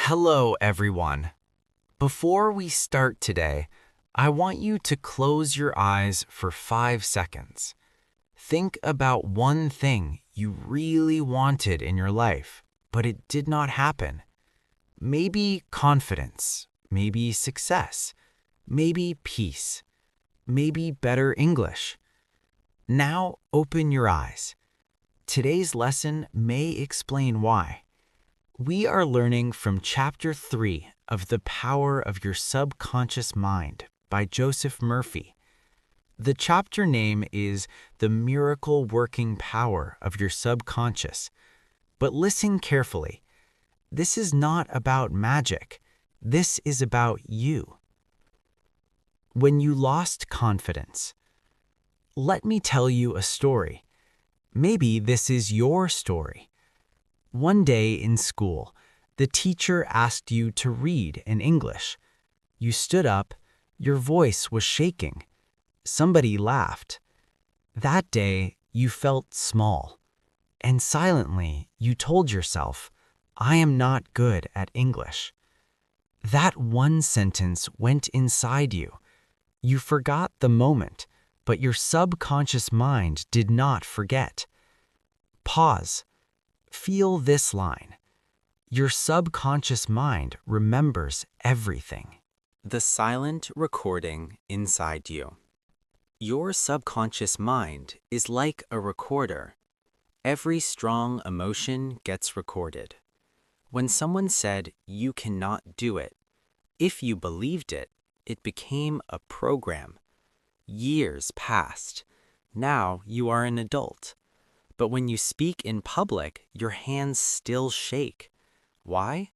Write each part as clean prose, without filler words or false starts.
Hello, everyone. Before we start today, I want you to close your eyes for 5 seconds. Think about one thing you really wanted in your life, but it did not happen. Maybe confidence, maybe success, maybe peace, maybe better English. Now open your eyes. Today's lesson may explain why. We are learning from Chapter 3 of The Power of Your Subconscious Mind by Joseph Murphy. The chapter name is The Miracle Working Power of Your Subconscious. But listen carefully. This is not about magic. This is about you. When you lost confidence. Let me tell you a story. Maybe this is your story. One day in school, the teacher asked you to read in English. You stood up, your voice was shaking. Somebody laughed. That day, you felt small. And silently, you told yourself, I am not good at English. That one sentence went inside you. You forgot the moment, but your subconscious mind did not forget. Pause. Feel this line. Your subconscious mind remembers everything. The silent recording inside you. Your subconscious mind is like a recorder. Every strong emotion gets recorded. When someone said you cannot do it, if you believed it, it became a program. Years passed. Now you are an adult. But when you speak in public, your hands still shake. Why?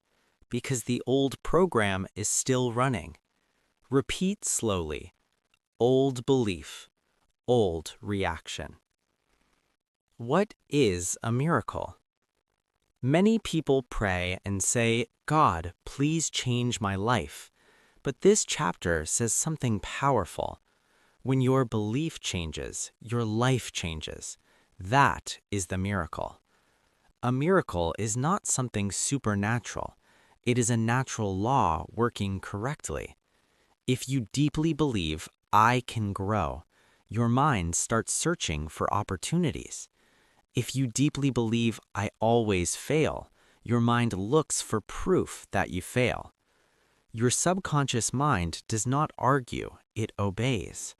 Because the old program is still running. Repeat slowly. Old belief, old reaction. What is a miracle? Many people pray and say, God, please change my life. But this chapter says something powerful. When your belief changes, your life changes. That is the miracle. A miracle is not something supernatural. It is a natural law working correctly. If you deeply believe, I can grow, your mind starts searching for opportunities. If you deeply believe, I always fail, your mind looks for proof that you fail. Your subconscious mind does not argue, it obeys.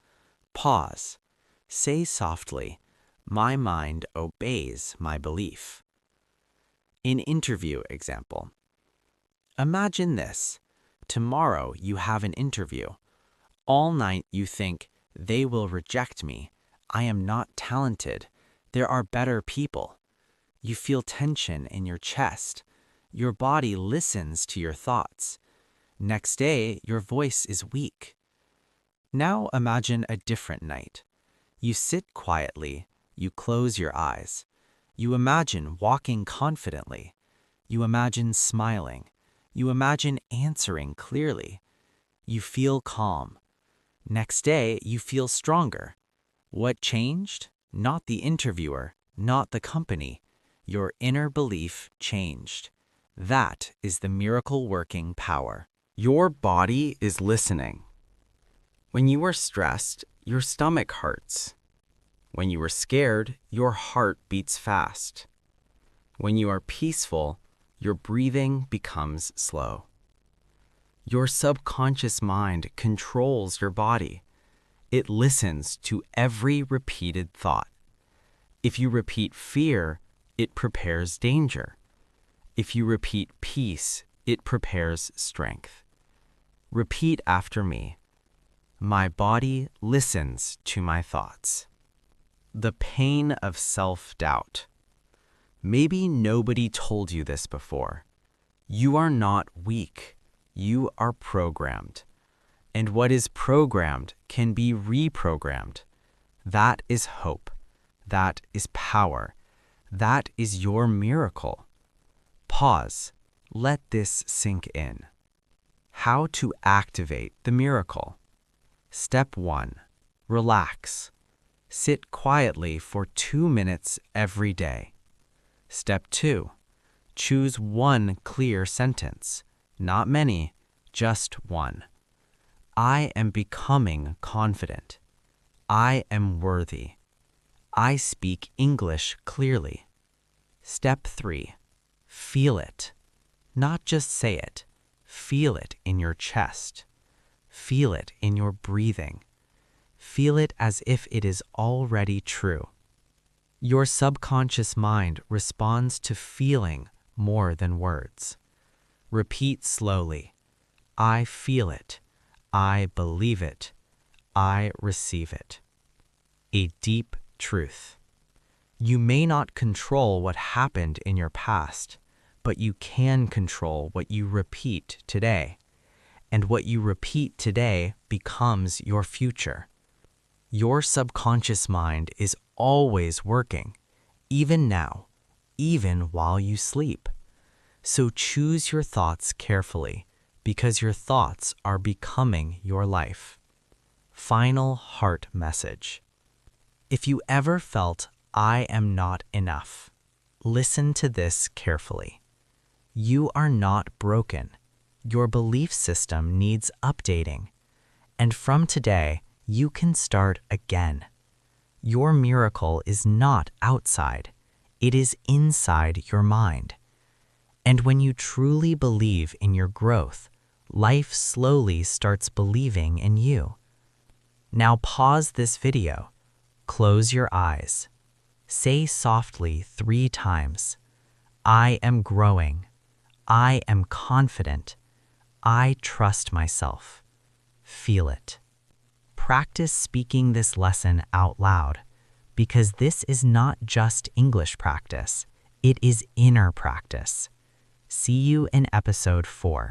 Pause. Say softly, my mind obeys my belief. In interview example. Imagine this. Tomorrow you have an interview. All night you think, they will reject me. I am not talented. There are better people. You feel tension in your chest. Your body listens to your thoughts. Next day, your voice is weak. Now imagine a different night. You sit quietly. You close your eyes. You imagine walking confidently. You imagine smiling. You imagine answering clearly. You feel calm. Next day, you feel stronger. What changed? Not the interviewer, not the company. Your inner belief changed. That is the miracle working power. Your body is listening. When you are stressed, your stomach hurts. When you are scared, your heart beats fast. When you are peaceful, your breathing becomes slow. Your subconscious mind controls your body. It listens to every repeated thought. If you repeat fear, it prepares danger. If you repeat peace, it prepares strength. Repeat after me. My body listens to my thoughts. The pain of self-doubt. Maybe nobody told you this before. You are not weak. You are programmed. And what is programmed can be reprogrammed. That is hope. That is power. That is your miracle. Pause. Let this sink in. How to activate the miracle. Step 1. Relax. Sit quietly for 2 minutes every day. Step 2. Choose one clear sentence. not many, just one. I am becoming confident. I am worthy. I speak English clearly. Step 3. Feel it. Not just say it. Feel it in your chest. Feel it in your breathing. Feel it as if it is already true. Your subconscious mind responds to feeling more than words. Repeat slowly. I feel it. I believe it. I receive it. A deep truth. You may not control what happened in your past, but you can control what you repeat today. And what you repeat today becomes your future. Your subconscious mind is always working, even now, even while you sleep. So choose your thoughts carefully, because your thoughts are becoming your life. Final heart message. If you ever felt, I am not enough, listen to this carefully. You are not broken. Your belief system needs updating. And from today, you can start again. Your miracle is not outside. It is inside your mind. And when you truly believe in your growth, life slowly starts believing in you. Now pause this video. Close your eyes. Say softly 3 times, I am growing. I am confident. I trust myself. Feel it. Practice speaking this lesson out loud, because this is not just English practice, it is inner practice. See you in episode 4.